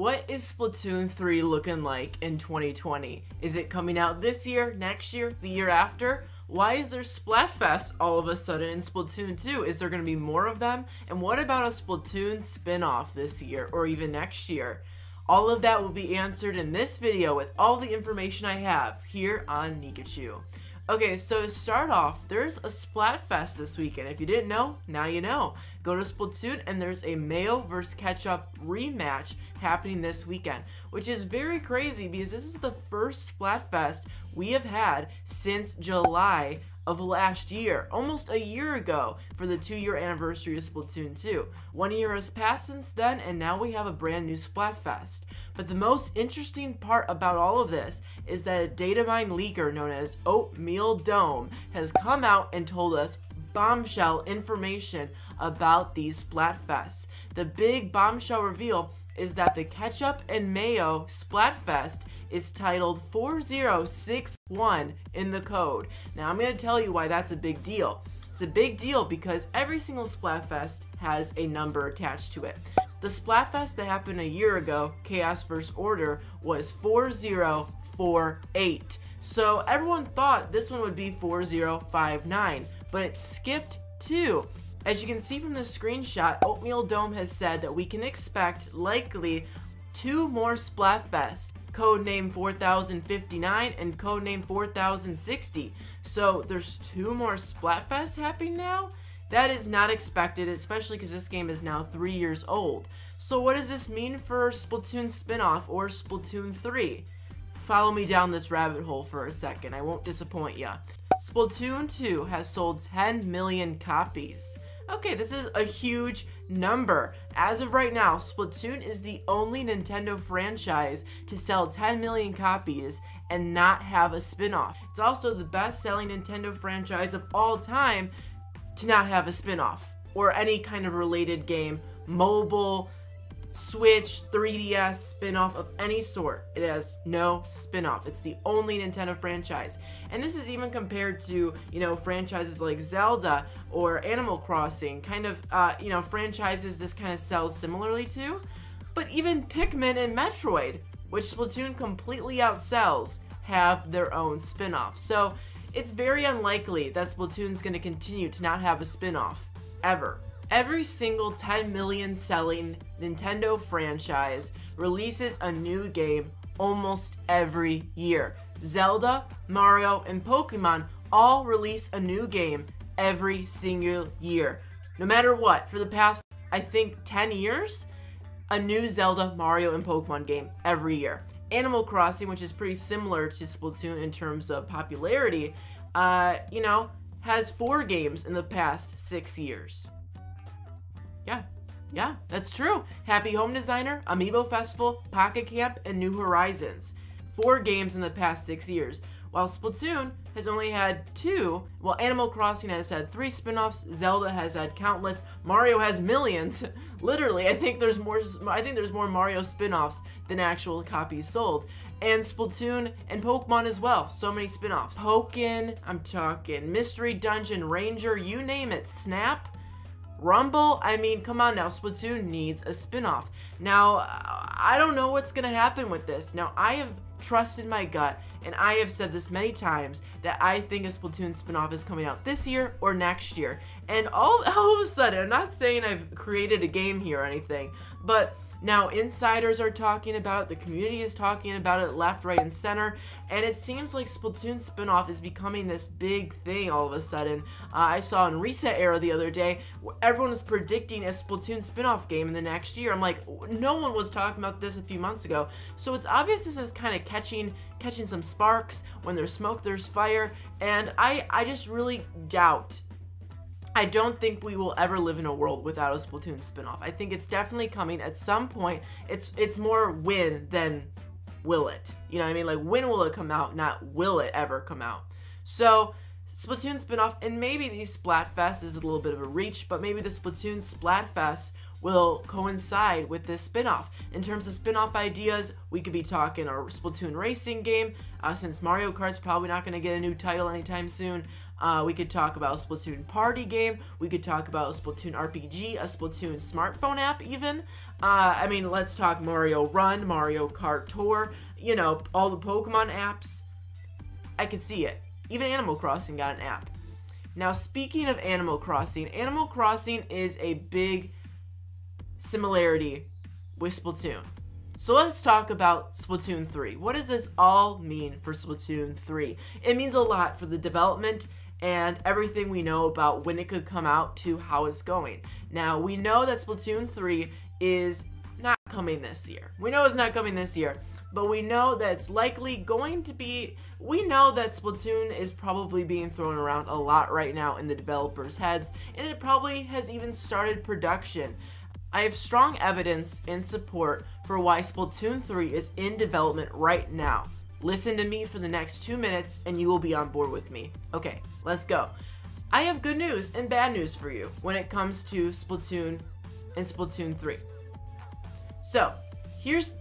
What is Splatoon 3 looking like in 2020? Is it coming out this year, next year, the year after? Why is there Splatfest all of a sudden in Splatoon 2? Is there going to be more of them? And what about a Splatoon spin-off this year or even next year? All of that will be answered in this video with all the information I have here on Nikachu. Okay, so to start off, there's a Splatfest this weekend. If you didn't know, now you know. Go to Splatoon and there's a Mayo vs. Ketchup rematch happening this weekend, which is very crazy because this is the first Splatfest we have had since July of last year, almost a year ago, for the 2-year anniversary of Splatoon 2. 1 year has passed since then, and now we have a brand new Splatfest. But the most interesting part about all of this is that a data mine leaker known as Oatmeal Dome has come out and told us bombshell information about these Splatfests. The big bombshell reveal is that the Ketchup and Mayo Splatfest is titled 4061 in the code. Now I'm going to tell you why that's a big deal. It's a big deal because every single Splatfest has a number attached to it. The Splatfest that happened a year ago, Chaos vs. Order, was 4048. So everyone thought this one would be 4059, but it skipped 2. As you can see from the screenshot, Oatmeal Dome has said that we can expect likely 2 more Splatfests, codename 4059 and codename 4060. So there's 2 more Splatfests happening now? That is not expected, especially because this game is now 3 years old. So what does this mean for Splatoon spin-off or Splatoon 3? Follow me down this rabbit hole for a second, I won't disappoint ya. Splatoon 2 has sold 10 million copies. Okay, this is a huge number. As of right now, Splatoon is the only Nintendo franchise to sell 10 million copies and not have a spin-off. It's also the best-selling Nintendo franchise of all time to not have a spin-off or any kind of related game, mobile, Switch, 3DS, spin-off of any sort. It has no spin-off. It's the only Nintendo franchise. And this is even compared to, franchises like Zelda or Animal Crossing, kind of, franchises this kind of sells similarly to. But even Pikmin and Metroid, which Splatoon completely outsells, have their own spin-off. So it's very unlikely that Splatoon's going to continue to not have a spin-off, ever. Every single 10 million selling Nintendo franchise releases a new game almost every year. Zelda, Mario, and Pokemon all release a new game every single year. No matter what, for the past, I think, 10 years, a new Zelda, Mario, and Pokemon game every year. Animal Crossing, which is pretty similar to Splatoon in terms of popularity, has 4 games in the past 6 years. Yeah, that's true. Happy Home Designer, Amiibo Festival, Pocket Camp, and New Horizons. 4 games in the past 6 years. While Splatoon has only had 2, while Animal Crossing has had 3 spin-offs, Zelda has had countless, Mario has millions. Literally, I think there's more Mario spin-offs than actual copies sold. And Splatoon and Pokemon as well. So many spin-offs. Pokken, I'm talking Mystery Dungeon, Ranger, you name it. Snap, Rumble, I mean, come on now, Splatoon needs a spin-off. Now, I don't know what's going to happen with this. Now, I have trusted my gut, and I have said this many times, that I think a Splatoon spin-off is coming out this year or next year. And all of a sudden, I'm not saying I've created a game here or anything, but now insiders are talking about it, the community is talking about it left, right, and center, and it seems like Splatoon spin-off is becoming this big thing all of a sudden. I saw in Reset Era the other day, where everyone was predicting a Splatoon spin-off game in the next year. I'm like, no one was talking about this a few months ago. So it's obvious this is kind of catching some sparks. When there's smoke, there's fire, and I just really doubt. I don't think we will ever live in a world without a Splatoon spin-off. I think it's definitely coming at some point. It's more when than will it. You know what I mean? Like, when will it come out, not will it ever come out. So, Splatoon spin-off, and maybe these Splatfest is a little bit of a reach, but maybe the Splatoon Splatfest will coincide with this spin-off. In terms of spin-off ideas, we could be talking a Splatoon racing game, since Mario Kart's probably not going to get a new title anytime soon. We could talk about a Splatoon party game. We could talk about a Splatoon RPG, a Splatoon smartphone app even. I mean, let's talk Mario Run, Mario Kart Tour, you know, all the Pokemon apps. I could see it. Even Animal Crossing got an app. Now, speaking of Animal Crossing is a big similarity with Splatoon. So let's talk about Splatoon 3. What does this all mean for Splatoon 3? It means a lot for the development and everything we know about when it could come out to how it's going. Now, we know that Splatoon 3 is not coming this year. We know it's not coming this year, but we know that it's likely going to be. We know that Splatoon is probably being thrown around a lot right now in the developers' heads, and it probably has even started production. I have strong evidence in support for why Splatoon 3 is in development right now. Listen to me for the next 2 minutes and you will be on board with me. Okay, let's go. I have good news and bad news for you when it comes to Splatoon and Splatoon 3. So, here's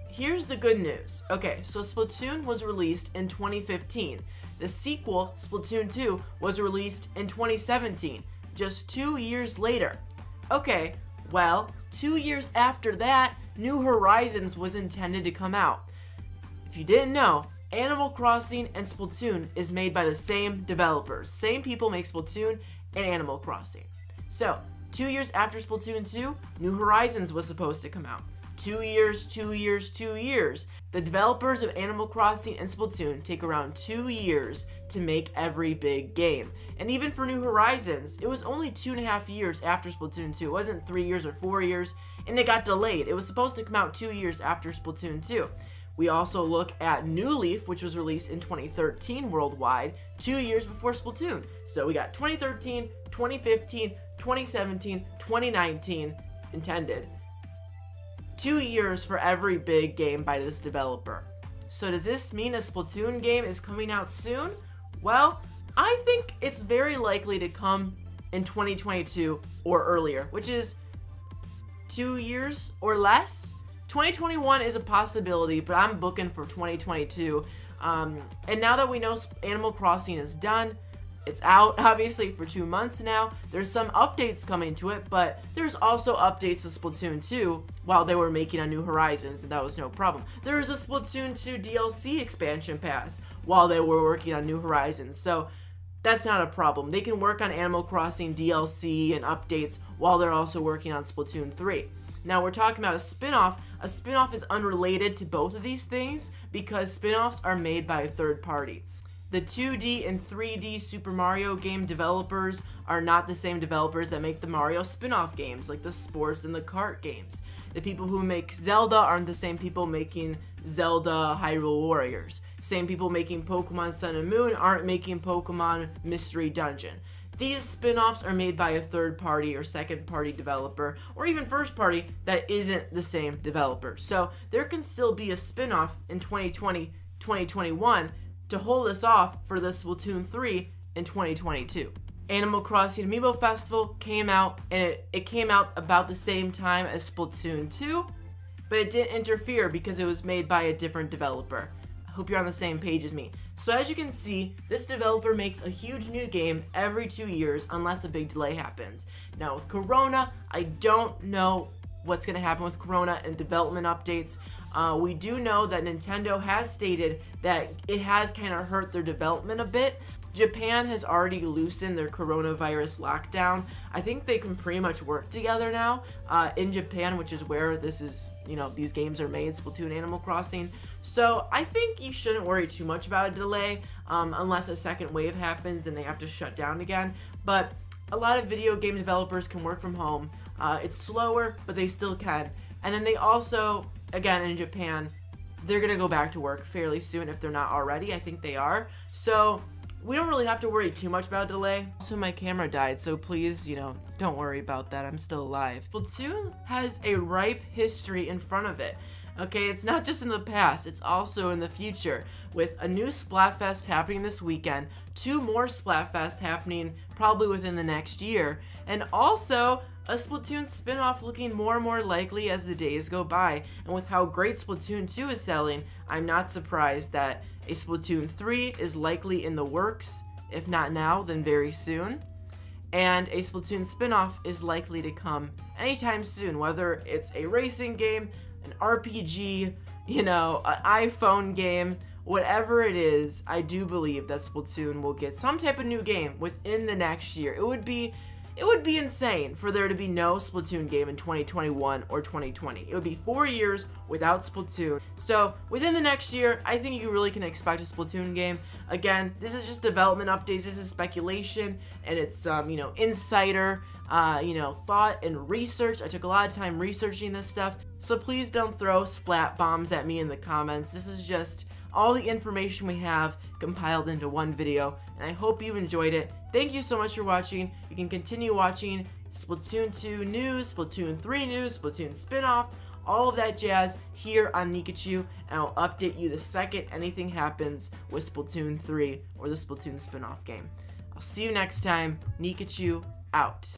the good news. Okay, so Splatoon was released in 2015. The sequel, Splatoon 2, was released in 2017, just 2 years later. Okay, well, 2 years after that, New Horizons was intended to come out. If you didn't know, Animal Crossing and Splatoon is made by the same developers. Same people make Splatoon and Animal Crossing. So, 2 years after Splatoon 2, New Horizons was supposed to come out. 2 years, 2 years, 2 years. The developers of Animal Crossing and Splatoon take around 2 years to make every big game. And even for New Horizons, it was only 2.5 years after Splatoon 2. It wasn't 3 years or 4 years, and it got delayed. It was supposed to come out 2 years after Splatoon 2. We also look at New Leaf, which was released in 2013 worldwide, 2 years before Splatoon. So we got 2013, 2015, 2017, 2019 intended. 2 years for every big game by this developer. So does this mean a Splatoon game is coming out soon? Well, I think it's very likely to come in 2022 or earlier, which is 2 years or less. 2021 is a possibility, but I'm booking for 2022. And now that we know Animal Crossing is done, it's out, obviously, for 2 months now. There's some updates coming to it, but there's also updates to Splatoon 2 while they were making on New Horizons, and that was no problem. There is a Splatoon 2 DLC expansion pass while they were working on New Horizons, so that's not a problem. They can work on Animal Crossing DLC and updates while they're also working on Splatoon 3. Now, we're talking about a spin-off. A spin-off is unrelated to both of these things because spin-offs are made by a third party. The 2D and 3D Super Mario game developers are not the same developers that make the Mario spin-off games, like the sports and the kart games. The people who make Zelda aren't the same people making Zelda Hyrule Warriors. Same people making Pokemon Sun and Moon aren't making Pokemon Mystery Dungeon. These spin-offs are made by a third party or second party developer, or even first party that isn't the same developer. So there can still be a spin-off in 2020, 2021 to hold us off for the Splatoon 3 in 2022. Animal Crossing Amiibo Festival came out, and it came out about the same time as Splatoon 2, but it didn't interfere because it was made by a different developer. I hope you're on the same page as me. So as you can see, this developer makes a huge new game every 2 years unless a big delay happens. Now with Corona, I don't know what's going to happen with Corona and development updates. We do know that Nintendo has stated that it has kind of hurt their development a bit. Japan has already loosened their coronavirus lockdown. I think they can pretty much work together now in Japan, which is where this is, you know, these games are made, Splatoon, Animal Crossing. So I think you shouldn't worry too much about a delay unless a second wave happens and they have to shut down again. But a lot of video game developers can work from home. It's slower, but they still can. And then they also, again, in Japan, they're going to go back to work fairly soon if they're not already. I think they are. So we don't really have to worry too much about a delay. Also, my camera died, so please, you know, don't worry about that. I'm still alive. Splatoon has a ripe history in front of it. Okay, it's not just in the past, it's also in the future. With a new Splatfest happening this weekend, 2 more Splatfest happening probably within the next year, and also a Splatoon spin-off looking more and more likely as the days go by. And with how great Splatoon 2 is selling, I'm not surprised that a Splatoon 3 is likely in the works If not now, then very soon. And a Splatoon spin-off is likely to come anytime soon, whether it's a racing game, an RPG, you know, an iPhone game, whatever it is. I do believe that Splatoon will get some type of new game within the next year. It would be insane for there to be no Splatoon game in 2021 or 2020. It would be 4 years without Splatoon. So within the next year, I think you really can expect a Splatoon game. Again, this is just development updates. This is speculation, and it's you know, insider you know, thought and research. I took a lot of time researching this stuff, so please don't throw splat bombs at me in the comments. This is just all the information we have compiled into one video, and I hope you enjoyed it. Thank you so much for watching. You can continue watching Splatoon 2 news, Splatoon 3 news, Splatoon spin-off, all of that jazz here on Nikachu, and I'll update you the second anything happens with Splatoon 3 or the Splatoon spin-off game. I'll see you next time. Nikachu out.